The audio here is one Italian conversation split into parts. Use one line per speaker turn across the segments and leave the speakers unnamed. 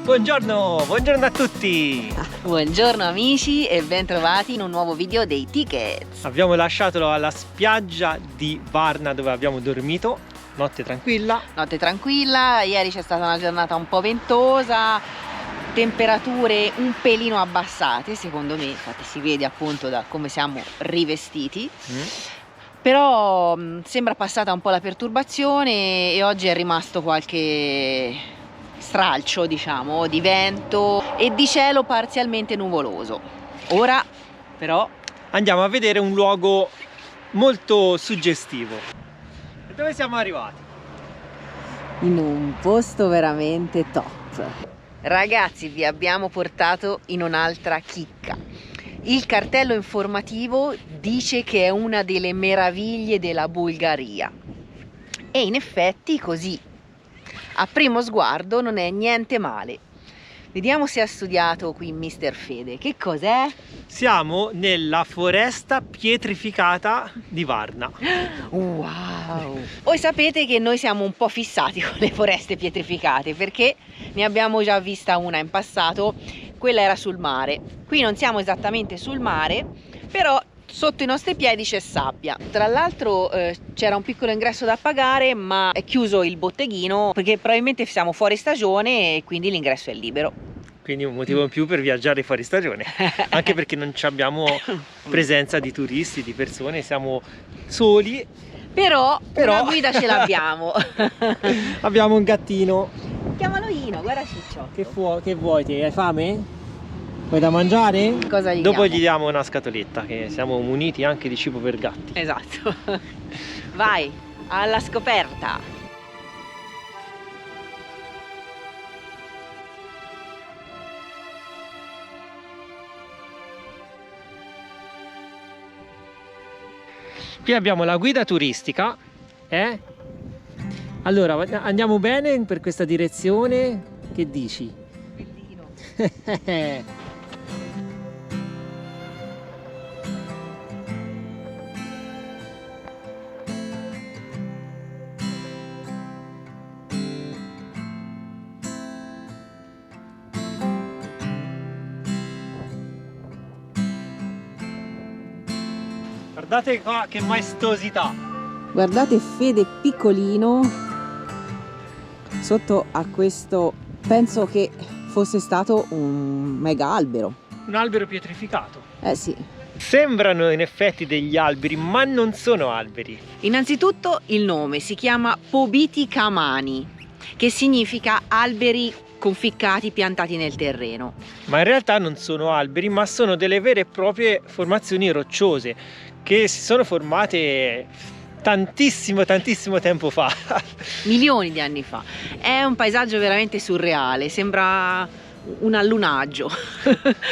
Buongiorno, buongiorno a tutti!
Buongiorno amici e ben trovati in un nuovo video dei Tickets.
Abbiamo lasciato alla spiaggia di Varna dove abbiamo dormito, notte tranquilla.
Notte tranquilla, ieri c'è stata una giornata un po' ventosa, temperature un pelino abbassate secondo me, infatti si vede appunto da come siamo rivestiti. Però sembra passata un po' la perturbazione e oggi è rimasto qualche stralcio, diciamo, di vento e di cielo parzialmente nuvoloso. Ora però
Andiamo a vedere un luogo molto suggestivo. E dove siamo arrivati?
in un posto veramente top. Ragazzi, vi abbiamo portato in un'altra chicca. Il cartello informativo dice che è una delle meraviglie della Bulgaria e in effetti così a primo sguardo non è niente male. Vediamo se ha studiato qui Mister Fede. Che cos'è?
Siamo nella foresta pietrificata di Varna.
Wow! Voi sapete che noi siamo un po' fissati con le foreste pietrificate perché ne abbiamo già vista una in passato, quella era sul mare. Qui non siamo esattamente sul mare, però sotto i nostri piedi c'è sabbia. Tra l'altro c'era un piccolo ingresso da pagare, ma è chiuso il botteghino perché probabilmente siamo fuori stagione e quindi l'ingresso è libero.
Quindi un motivo in più per viaggiare fuori stagione, anche perché non abbiamo presenza di turisti, di persone, siamo soli.
Però una guida ce l'abbiamo.
Abbiamo un gattino.
Chiamalo Ino, guarda Ciccio.
Che vuoi te? Hai fame? Vuoi da mangiare?
Cosa gli
Dopo
diamo?
gli diamo una scatoletta, che siamo muniti anche di cibo per gatti.
Esatto. Vai, alla scoperta.
Qui abbiamo la guida turistica. Allora, andiamo bene per questa direzione? Che dici?
Bellino.
Guardate qua che maestosità!
Guardate Fede piccolino sotto a questo, penso che fosse stato un mega albero.
Un albero pietrificato.
Eh sì.
Sembrano in effetti degli alberi, ma non sono alberi.
Innanzitutto il nome si chiama Pobiti Kamani, che significa alberi conficcati piantati nel terreno.
Ma in realtà non sono alberi, ma sono delle vere e proprie formazioni rocciose che si sono formate tantissimo tempo fa.
Milioni di anni fa. È un paesaggio veramente surreale, sembra un allunaggio,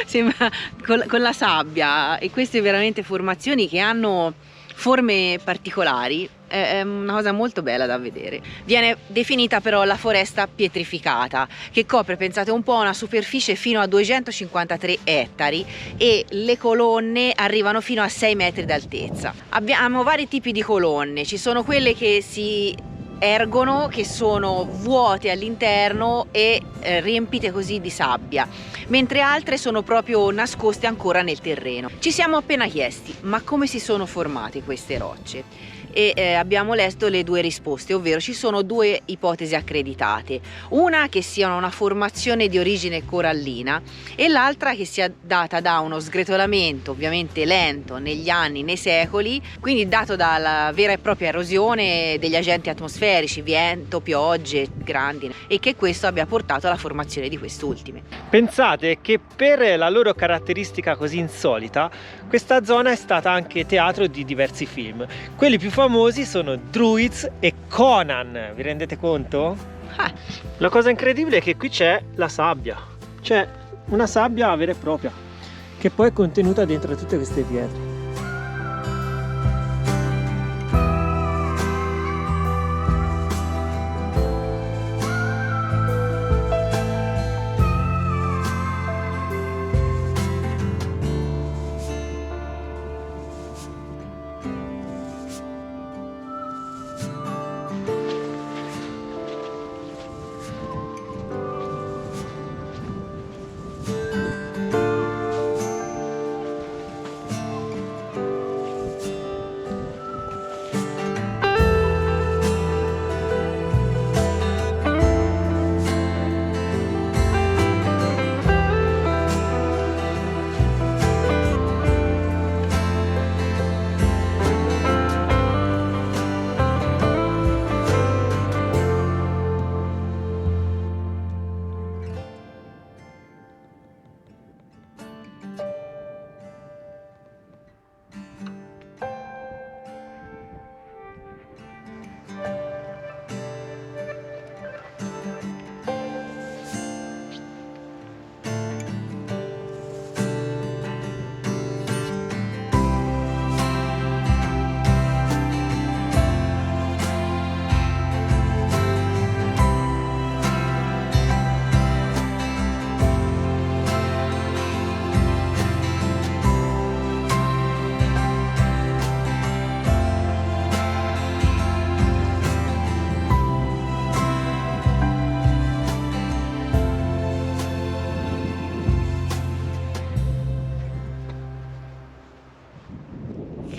sembra con la sabbia, e queste veramente formazioni che hanno forme particolari. È una cosa molto bella da vedere. Viene definita però la foresta pietrificata, che copre, pensate un po', una superficie fino a 253 ettari e le colonne arrivano fino a 6 metri d'altezza. Abbiamo vari tipi di colonne, ci sono quelle che si ergono, che sono vuote all'interno e riempite così di sabbia, mentre altre sono proprio nascoste ancora nel terreno. Ci siamo appena chiesti, ma come si sono formate queste rocce? E abbiamo letto le due risposte, ovvero ci sono due ipotesi accreditate, una che sia una formazione di origine corallina e l'altra che sia data da uno sgretolamento ovviamente lento negli anni, nei secoli, quindi dato dalla vera e propria erosione degli agenti atmosferici, vento, piogge, grandine, e che questo abbia portato alla formazione di quest'ultime.
Pensate che per la loro caratteristica così insolita, questa zona è stata anche teatro di diversi film. Quelli più famosi sono Druids e Conan, vi rendete conto? La cosa incredibile è che qui c'è la sabbia, c'è una sabbia vera e propria, che poi è contenuta dentro tutte queste pietre.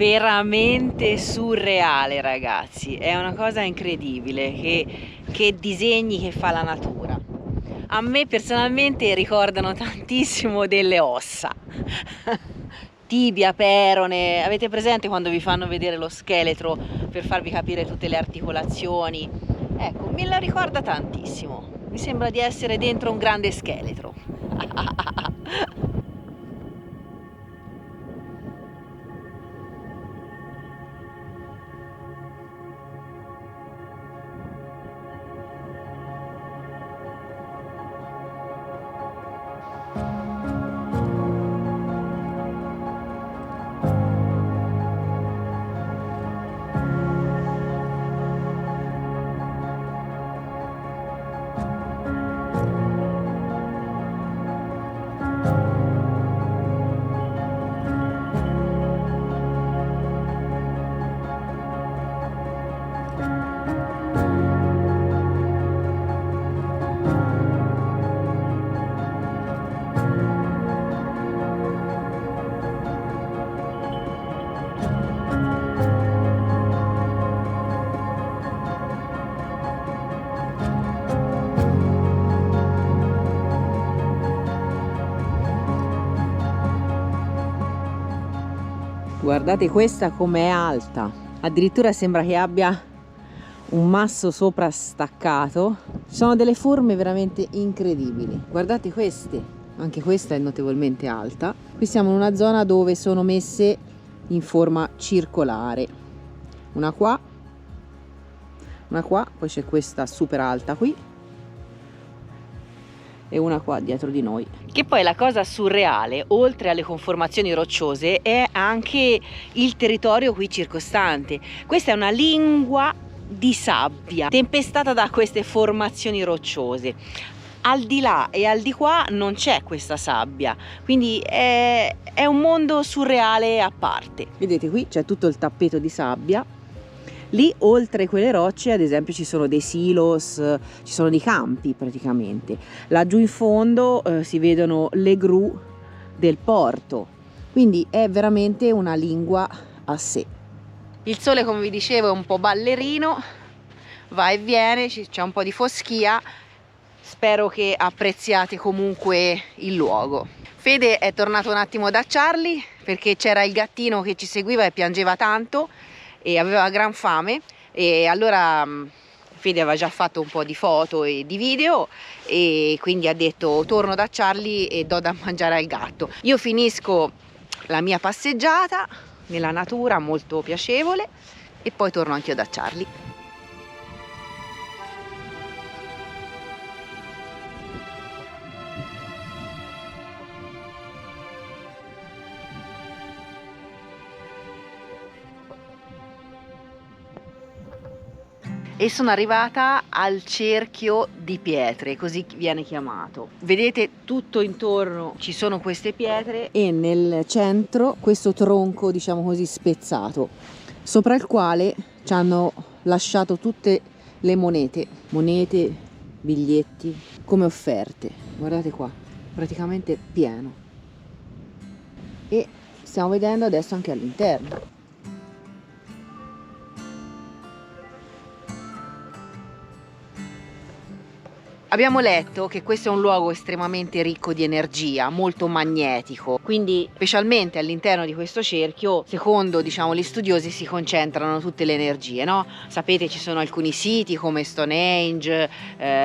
veramente surreale, ragazzi, è una cosa incredibile che disegni che fa la natura. A me personalmente ricordano tantissimo delle ossa. Tibia, perone, avete presente quando vi fanno vedere lo scheletro per farvi capire tutte le articolazioni? Ecco, me la ricorda tantissimo, mi sembra di essere dentro un grande scheletro. Guardate questa com'è alta, addirittura sembra che abbia un masso sopra staccato. Ci sono delle forme veramente incredibili, guardate queste, anche questa è notevolmente alta. Qui siamo in una zona dove sono messe in forma circolare, una qua, poi c'è questa super alta qui e una qua dietro di noi. Che poi la cosa surreale, oltre alle conformazioni rocciose, è anche il territorio qui circostante. Questa è una lingua di sabbia tempestata da queste formazioni rocciose. Al di là e al di qua non c'è questa sabbia, quindi è un mondo surreale a parte. Vedete, qui c'è tutto il tappeto di sabbia. Lì oltre quelle rocce ad esempio ci sono dei silos, ci sono dei campi praticamente. Laggiù in fondo si vedono le gru del porto, quindi è veramente una lingua a sé. Il sole, come vi dicevo, è un po' ballerino, va e viene, c'è un po' di foschia. Spero che apprezziate comunque il luogo. Fede è tornato un attimo da Charlie perché c'era il gattino che ci seguiva e piangeva tanto e aveva gran fame, e allora Fede aveva già fatto un po' di foto e di video e quindi ha detto torno da Charlie e do da mangiare al gatto. Io finisco la mia passeggiata nella natura molto piacevole e poi torno anch'io da Charlie. E sono arrivata al cerchio di pietre, così viene chiamato. Vedete tutto intorno ci sono queste pietre e nel centro questo tronco, diciamo così, spezzato, sopra il quale ci hanno lasciato tutte le monete, biglietti come offerte. Guardate qua, praticamente pieno. E stiamo vedendo adesso anche all'interno. Abbiamo letto che questo è un luogo estremamente ricco di energia, molto magnetico, quindi specialmente all'interno di questo cerchio, secondo gli studiosi, si concentrano tutte le energie, no? Sapete, ci sono alcuni siti come Stonehenge,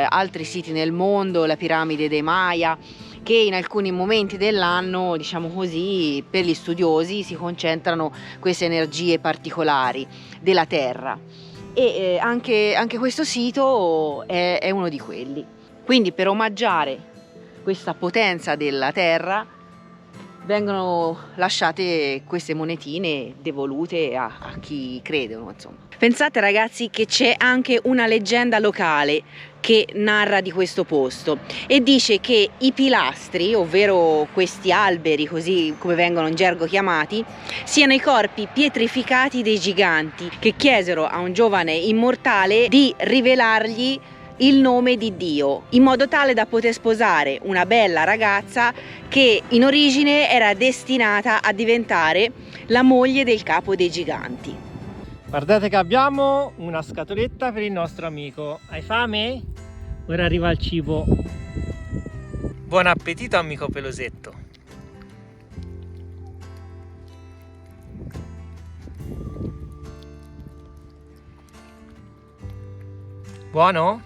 altri siti nel mondo, la piramide dei Maya, che in alcuni momenti dell'anno, diciamo così, per gli studiosi si concentrano queste energie particolari della Terra. E anche questo sito è uno di quelli. Quindi per omaggiare questa potenza della terra vengono lasciate queste monetine devolute a chi credono, insomma. Pensate, ragazzi, che c'è anche una leggenda locale che narra di questo posto e dice che i pilastri, ovvero questi alberi, così come vengono in gergo chiamati, siano i corpi pietrificati dei giganti che chiesero a un giovane immortale di rivelargli il nome di Dio, in modo tale da poter sposare una bella ragazza che in origine era destinata a diventare la moglie del capo dei giganti.
Guardate che abbiamo una scatoletta per il nostro amico. Hai fame? Ora arriva il cibo. Buon appetito, amico pelosetto. Buono?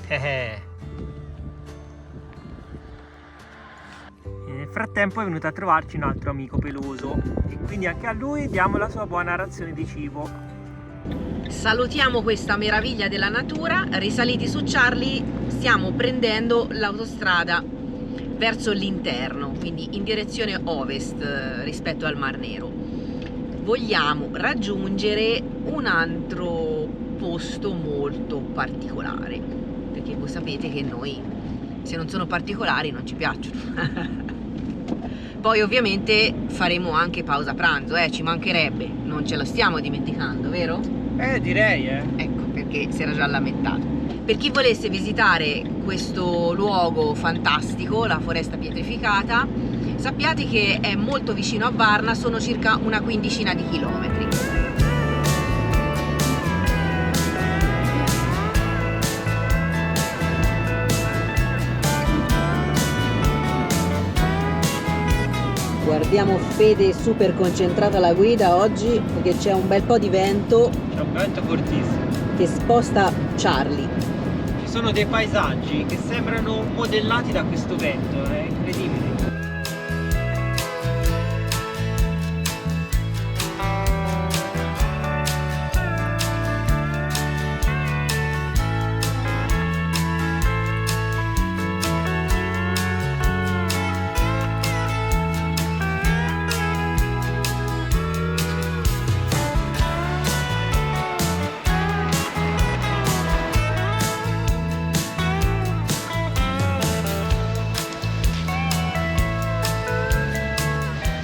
Nel frattempo è venuto a trovarci un altro amico peloso e quindi anche a lui diamo la sua buona razione di cibo.
Salutiamo questa meraviglia della natura. Risaliti su Charlie, stiamo prendendo l'autostrada verso l'interno, quindi in direzione ovest rispetto al Mar Nero. Vogliamo raggiungere un altro posto molto particolare, perché voi sapete che noi, se non sono particolari, non ci piacciono. Poi ovviamente faremo anche pausa pranzo, ci mancherebbe, non ce la stiamo dimenticando, vero?
Direi,
Ecco, perché si era già lamentato. Per chi volesse visitare questo luogo fantastico, la foresta pietrificata, sappiate che è molto vicino a Varna, sono circa una quindicina di chilometri. Guardiamo Fede super concentrata alla guida oggi perché c'è un bel po' di vento.
C'è un vento fortissimo.
Che sposta Charlie.
Ci sono dei paesaggi che sembrano modellati da questo vento, è incredibile.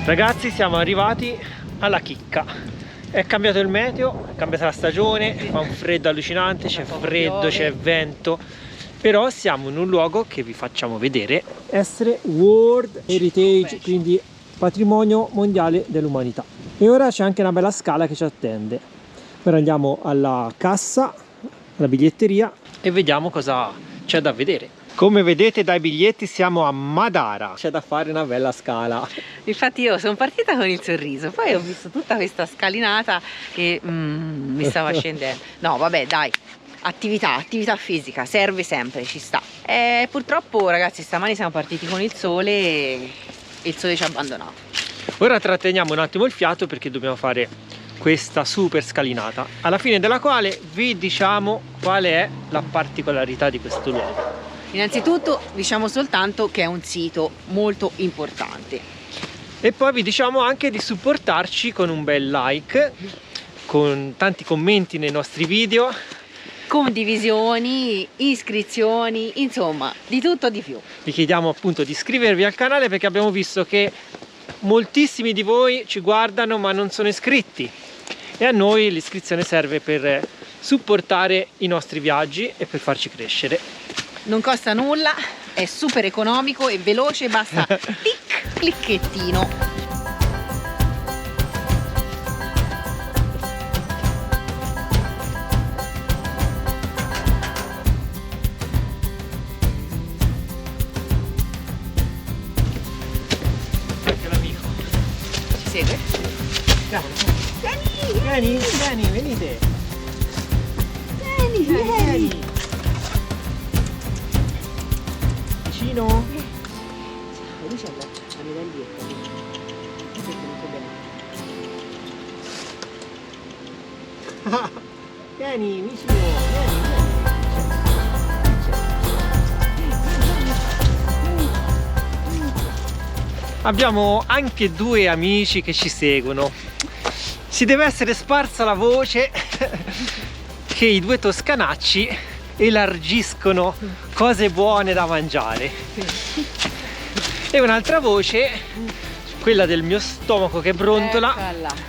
Ragazzi, siamo arrivati alla chicca. È cambiato il meteo, è cambiata la stagione, fa un freddo allucinante, c'è freddo, c'è vento. Però siamo in un luogo che vi facciamo vedere essere World Heritage, quindi patrimonio mondiale dell'umanità. E ora c'è anche una bella scala che ci attende. Ora andiamo alla cassa, alla biglietteria e vediamo cosa c'è da vedere. Come vedete dai biglietti siamo a Madara, c'è da fare una bella scala.
Infatti io sono partita con il sorriso, poi ho visto tutta questa scalinata e mi stava scendendo. No vabbè dai, attività fisica, serve sempre, ci sta. Purtroppo ragazzi stamani siamo partiti con il sole e il sole ci ha abbandonato.
Ora tratteniamo un attimo il fiato perché dobbiamo fare questa super scalinata, alla fine della quale vi diciamo qual è la particolarità di questo luogo.
Innanzitutto diciamo soltanto che è un sito molto importante.
E poi vi diciamo anche di supportarci con un bel like, con tanti commenti nei nostri video,
condivisioni, iscrizioni, insomma di tutto di più.
Vi chiediamo appunto di iscrivervi al canale perché abbiamo visto che moltissimi di voi ci guardano ma non sono iscritti e a noi l'iscrizione serve per supportare i nostri viaggi e per farci crescere.
Non costa nulla, è super economico e veloce, basta tic, clicchettino.
Anche l'amico
Ci segue?
Vieni, venite.
Vieni.
Vicino?
Lui c'è la medaglietta.
Vieni, vicino, vieni. Abbiamo anche due amici che ci seguono. Si deve essere sparsa la voce che i due toscanacci elargiscono cose buone da mangiare. E un'altra voce, quella del mio stomaco che brontola,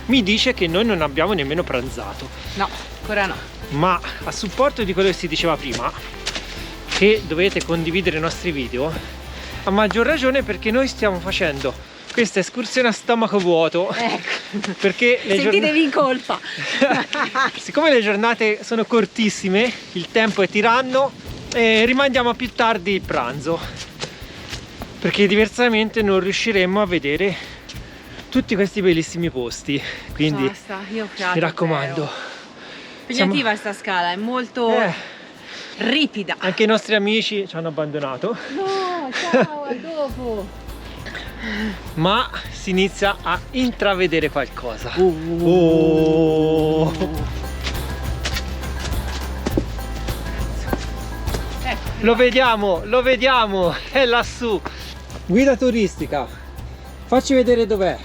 mi dice che noi non abbiamo nemmeno pranzato.
No, ancora no.
Ma a supporto di quello che si diceva prima, che dovete condividere i nostri video, a maggior ragione perché noi stiamo facendo questa escursione a stomaco vuoto.
Ecco.
Perché
Sentitevi in colpa.
siccome le giornate sono cortissime, il tempo è tiranno e rimandiamo a più tardi il pranzo, perché diversamente non riusciremmo a vedere tutti questi bellissimi posti. Quindi
basta, io
mi raccomando,
impegnativa sta scala, è molto ripida.
Anche i nostri amici ci hanno abbandonato.
No, ciao, a dopo.
Ma si inizia a intravedere qualcosa. Lo vediamo, è lassù. Guida turistica, facci vedere dov'è.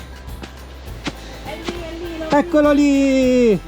È lì,
Eccolo lì.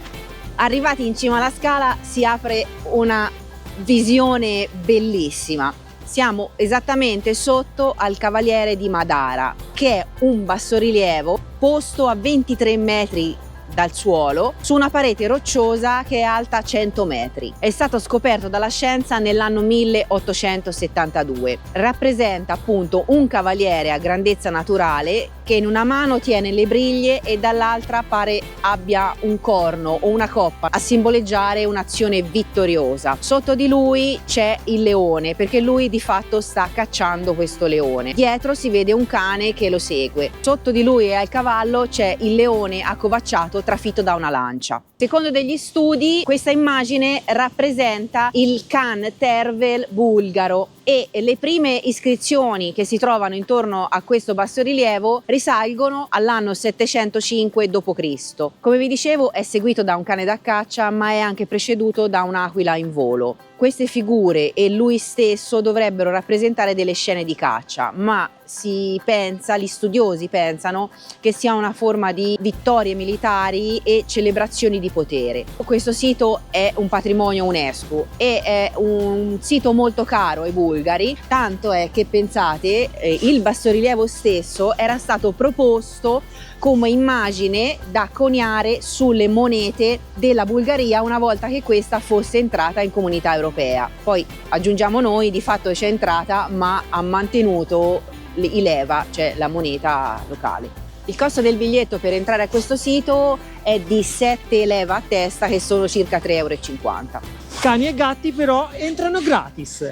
Arrivati in cima alla scala si apre una visione bellissima. Siamo esattamente sotto al Cavaliere di Madara, che è un bassorilievo posto a 23 metri dal suolo su una parete rocciosa che è alta 100 metri. È stato scoperto dalla scienza nell'anno 1872. Rappresenta appunto un cavaliere a grandezza naturale che in una mano tiene le briglie e dall'altra pare abbia un corno o una coppa a simboleggiare un'azione vittoriosa. Sotto di lui c'è il leone, perché lui di fatto sta cacciando questo leone. Dietro si vede un cane che lo segue. Sotto di lui e al cavallo c'è il leone accovacciato trafitto da una lancia. Secondo degli studi questa immagine rappresenta il Khan Tervel bulgaro e le prime iscrizioni che si trovano intorno a questo bassorilievo risalgono all'anno 705 d.C. Come vi dicevo, è seguito da un cane da caccia, ma è anche preceduto da un'aquila in volo. Queste figure e lui stesso dovrebbero rappresentare delle scene di caccia, ma gli studiosi pensano che sia una forma di vittorie militari e celebrazioni di potere. Questo sito è un patrimonio UNESCO e è un sito molto caro ai bulgari, tanto è che pensate, il bassorilievo stesso era stato proposto come immagine da coniare sulle monete della Bulgaria una volta che questa fosse entrata in Comunità Europea. Poi aggiungiamo noi, di fatto c'è entrata, ma ha mantenuto i leva, cioè la moneta locale. Il costo del biglietto per entrare a questo sito è di 7 leva a testa, che sono circa 3,50 €.
Cani e gatti però entrano gratis.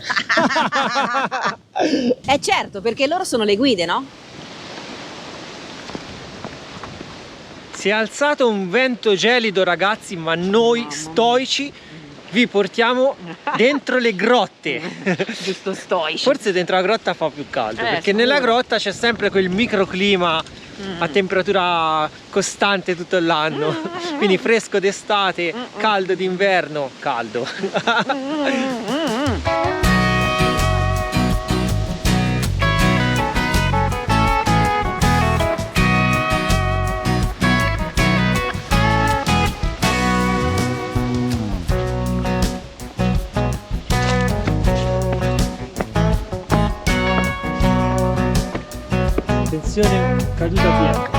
Certo, perché loro sono le guide, no?
Si è alzato un vento gelido, ragazzi, ma noi stoici vi portiamo dentro le grotte.
Giusto, stoici.
Forse dentro la grotta fa più caldo, perché nella grotta c'è sempre quel microclima a temperatura costante tutto l'anno. Quindi fresco d'estate, caldo d'inverno, caldo. Attenzione, caduta piena.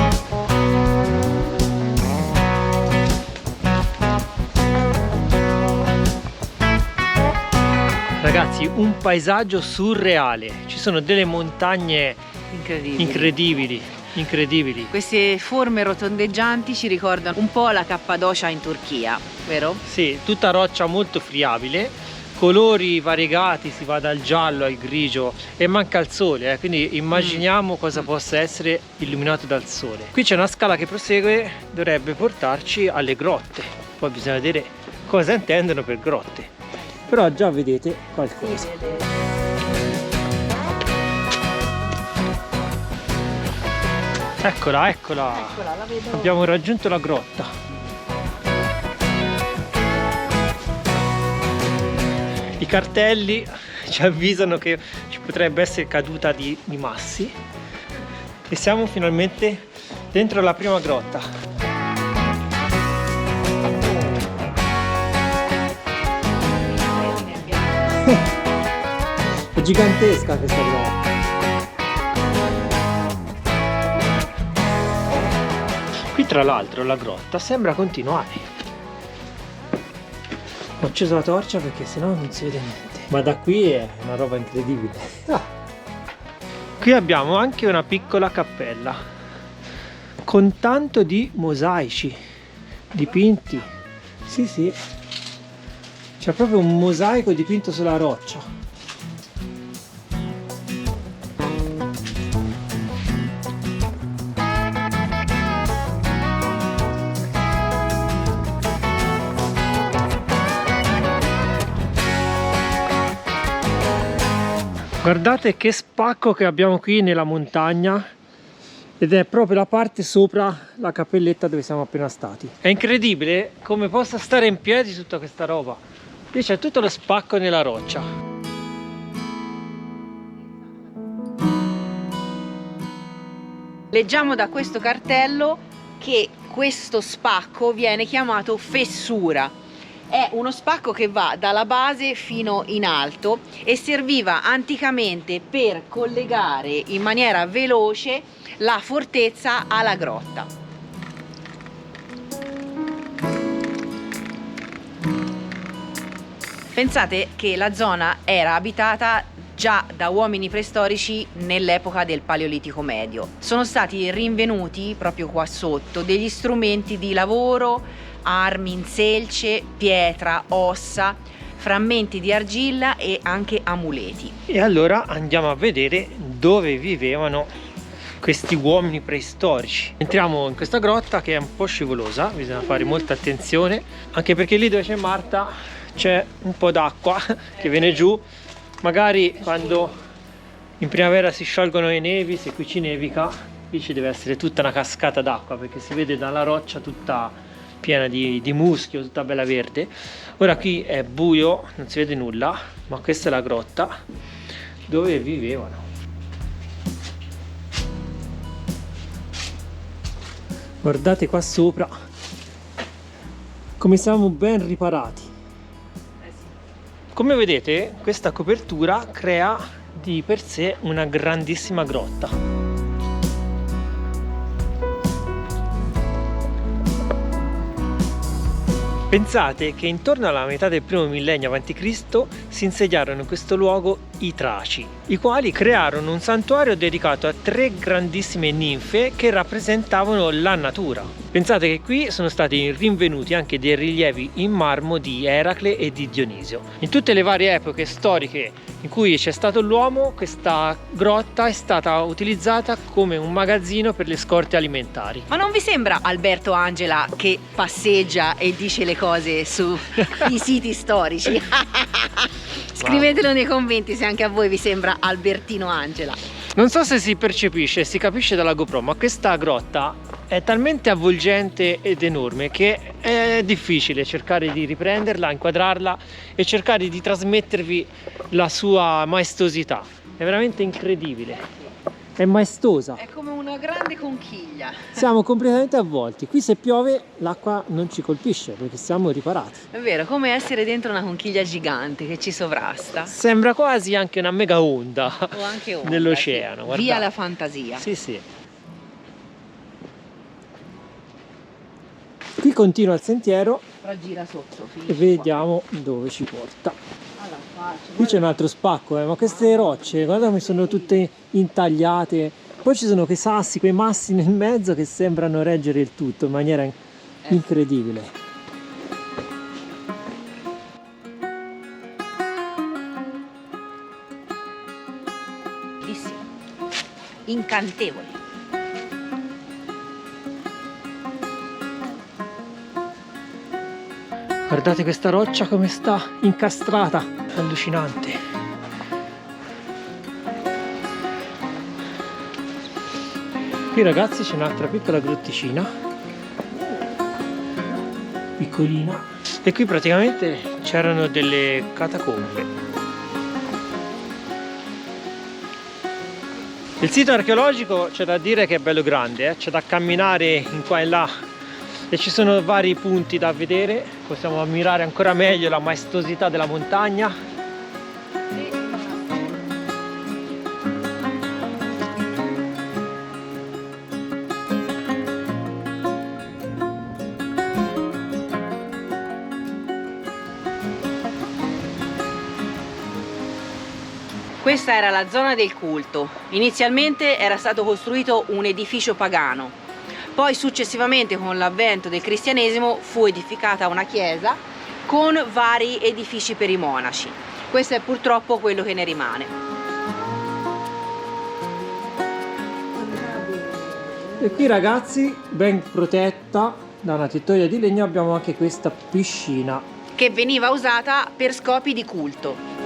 Ragazzi, un paesaggio surreale. Ci sono delle montagne incredibili.
Queste forme rotondeggianti ci ricordano un po' la Cappadocia in Turchia, vero?
Sì, tutta roccia molto friabile, colori variegati, si va dal giallo al grigio e manca il sole, quindi immaginiamo cosa possa essere illuminato dal sole. Qui c'è una scala che prosegue, dovrebbe portarci alle grotte, poi bisogna vedere cosa intendono per grotte, però già vedete qualcosa. Eccola,
la vedo.
abbiamo raggiunto la grotta. I cartelli ci avvisano che ci potrebbe essere caduta di massi e siamo finalmente dentro la prima grotta. È gigantesca questa grotta. Qui tra l'altro la grotta sembra continuare. Ho acceso la torcia perché sennò non si vede niente. Ma da qui è una roba incredibile. Qui abbiamo anche una piccola cappella con tanto di mosaici dipinti. Sì, sì. C'è proprio un mosaico dipinto sulla roccia. Guardate che spacco che abbiamo qui nella montagna, ed è proprio la parte sopra la cappelletta dove siamo appena stati. È incredibile come possa stare in piedi tutta questa roba. Qui c'è tutto lo spacco nella roccia.
Leggiamo da questo cartello che questo spacco viene chiamato fessura. È uno spacco che va dalla base fino in alto e serviva anticamente per collegare in maniera veloce la fortezza alla grotta. Pensate che la zona era abitata già da uomini preistorici nell'epoca del Paleolitico medio. Sono stati rinvenuti proprio qua sotto degli strumenti di lavoro, armi in selce, pietra, ossa, frammenti di argilla e anche amuleti.
E allora andiamo a vedere dove vivevano questi uomini preistorici. Entriamo in questa grotta che è un po' scivolosa, bisogna fare molta attenzione, anche perché lì dove c'è Marta c'è un po' d'acqua che viene giù. Magari quando in primavera si sciolgono le nevi, se qui ci nevica, qui ci deve essere tutta una cascata d'acqua, perché si vede dalla roccia tutta piena di muschio, tutta bella verde. Ora qui è buio, non si vede nulla, ma questa è la grotta dove vivevano. Guardate qua sopra come siamo ben riparati. Come vedete, questa copertura crea di per sé una grandissima grotta. Pensate che intorno alla metà del primo millennio a.C. si insediarono in questo luogo i Traci, i quali crearono un santuario dedicato a 3 grandissime ninfe che rappresentavano la natura. Pensate che qui sono stati rinvenuti anche dei rilievi in marmo di Eracle e di Dionisio. In tutte le varie epoche storiche in cui c'è stato l'uomo, questa grotta è stata utilizzata come un magazzino per le scorte alimentari.
Ma non vi sembra Alberto Angela che passeggia e dice le cose sui siti storici? Scrivetelo nei commenti se anche a voi vi sembra Albertino Angela.
Non so se si percepisce, si capisce dalla GoPro, ma questa grotta è talmente avvolgente ed enorme che è difficile cercare di riprenderla, inquadrarla e cercare di trasmettervi la sua maestosità. È veramente incredibile. È maestosa.
È come una grande conchiglia.
Siamo completamente avvolti. Qui se piove l'acqua non ci colpisce perché siamo riparati.
È vero, come essere dentro una conchiglia gigante che ci sovrasta.
Sembra quasi anche una mega onda,
O anche onda
nell'oceano.
Sì. Via la fantasia.
Sì, sì. Qui continua il sentiero.
Però gira sotto.
E vediamo dove ci porta. Qui c'è un altro spacco, ma queste rocce, guarda come sono tutte intagliate. Poi ci sono quei sassi, quei massi nel mezzo che sembrano reggere il tutto in maniera incredibile.
Bellissimo. Incantevole.
Guardate questa roccia come sta incastrata, allucinante. Qui ragazzi c'è un'altra piccola grotticina, piccolina, e qui praticamente c'erano delle catacombe. Il sito archeologico c'è da dire che è bello grande, c'è da camminare in qua e là e ci sono vari punti da vedere, possiamo ammirare ancora meglio la maestosità della montagna.
Questa era la zona del culto. Inizialmente era stato costruito un edificio pagano, poi successivamente con l'avvento del cristianesimo fu edificata una chiesa con vari edifici per i monaci. Questo è purtroppo quello che ne rimane.
E qui ragazzi, ben protetta da una tettoia di legno, abbiamo anche questa piscina
Che veniva usata per scopi di culto.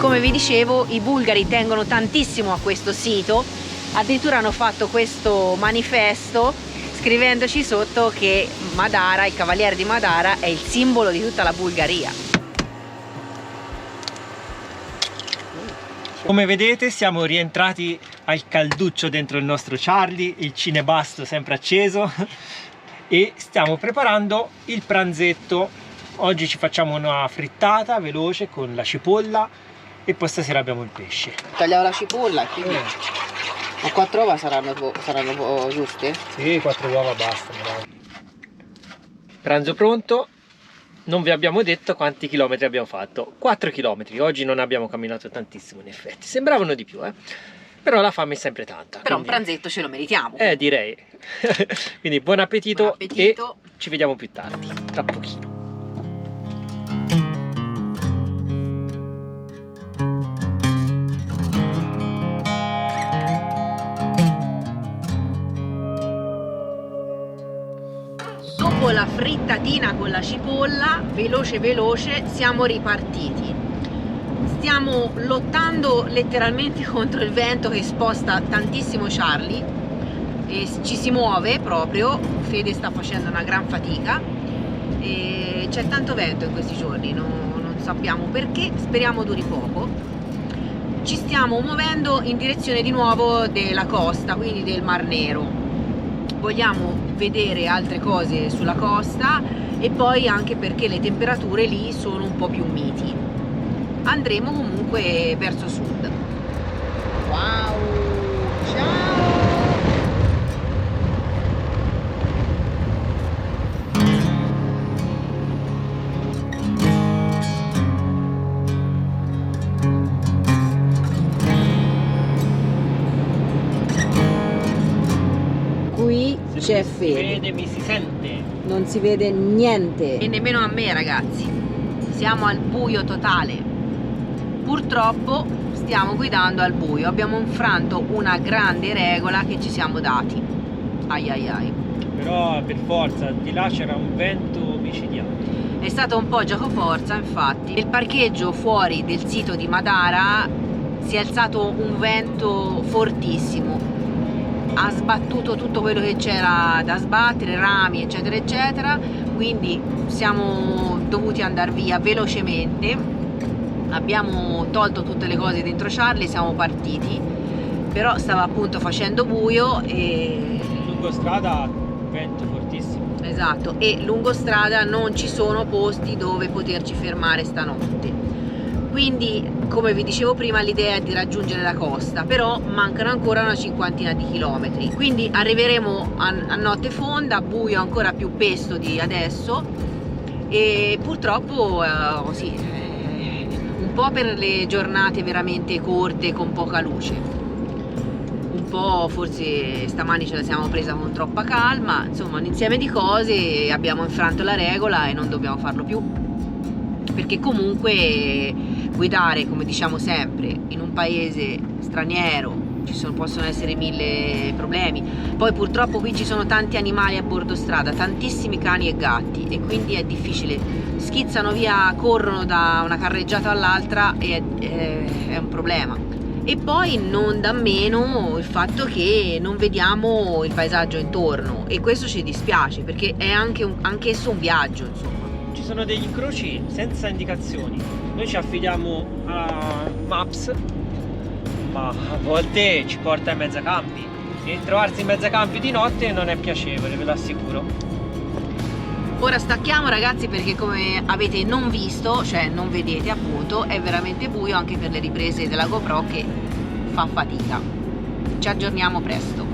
Come vi dicevo, i bulgari tengono tantissimo a questo sito, addirittura hanno fatto questo manifesto scrivendoci sotto che Madara, il Cavaliere di Madara, è il simbolo di tutta la Bulgaria.
Come vedete siamo rientrati al calduccio dentro il nostro Charlie, il cinebasto sempre acceso e stiamo preparando il pranzetto. Oggi ci facciamo una frittata veloce con la cipolla e poi stasera abbiamo il pesce.
Tagliamo la cipolla, quindi... Ma 4 uova saranno giuste?
Sì, 4 uova bastano. Pranzo pronto. Non vi abbiamo detto quanti chilometri abbiamo fatto. 4 chilometri. Oggi non abbiamo camminato tantissimo in effetti. Sembravano di più, però la fame è sempre tanta.
Però
quindi...
un pranzetto ce lo meritiamo.
Direi. Quindi buon appetito,
Buon appetito
e ci vediamo più tardi, tra pochino.
Dopo la frittatina con la cipolla, veloce veloce, siamo ripartiti. Stiamo lottando letteralmente contro il vento che sposta tantissimo Charlie e ci si muove proprio. Fede sta facendo una gran fatica e c'è tanto vento in questi giorni, non sappiamo perché, speriamo duri poco. Ci stiamo muovendo in direzione di nuovo della costa, quindi del Mar Nero. Vogliamo vedere altre cose sulla costa e poi anche perché le temperature lì sono un po' più miti. Andremo comunque verso sud. Wow! Ciao! Qui c'è Fede.
Mi si sente.
Non si vede niente. E nemmeno a me, ragazzi. Siamo al buio totale. Purtroppo stiamo guidando al buio. Abbiamo infranto una grande regola che ci siamo dati. Ai ai ai.
Però per forza, di là c'era un vento micidiale.
È stato un po' giocoforza, infatti. Nel parcheggio fuori del sito di Madara si è alzato un vento fortissimo. Ha sbattuto tutto quello che c'era da sbattere, rami eccetera eccetera, quindi siamo dovuti andare via velocemente. Abbiamo tolto tutte le cose dentro Charlie, siamo partiti, però stava appunto facendo buio e...
Lungo strada vento fortissimo.
Esatto, e lungo strada non ci sono posti dove poterci fermare stanotte. Quindi, come vi dicevo prima, l'idea è di raggiungere la costa, però mancano ancora una cinquantina di chilometri. Quindi arriveremo a notte fonda, buio ancora più pesto di adesso e purtroppo sì, un po' per le giornate veramente corte con poca luce. Un po' forse stamani ce la siamo presa con troppa calma, insomma un insieme di cose, abbiamo infranto la regola e non dobbiamo farlo più. Perché comunque guidare, come diciamo sempre, in un paese straniero possono essere 1000 problemi. Poi purtroppo qui ci sono tanti animali a bordo strada, tantissimi cani e gatti, e quindi è difficile, schizzano via, corrono da una carreggiata all'altra e è un problema. E poi non da meno il fatto che non vediamo il paesaggio intorno, e questo ci dispiace perché è anch'esso un viaggio, insomma.
Ci sono degli incroci senza indicazioni. Noi ci affidiamo a Maps, ma a volte ci porta in mezzo a campi e trovarsi in mezzo a campi di notte non è piacevole, ve lo assicuro.
Ora stacchiamo, ragazzi, perché come avete non visto, cioè non vedete appunto, è veramente buio anche per le riprese della GoPro che fa fatica. Ci aggiorniamo presto.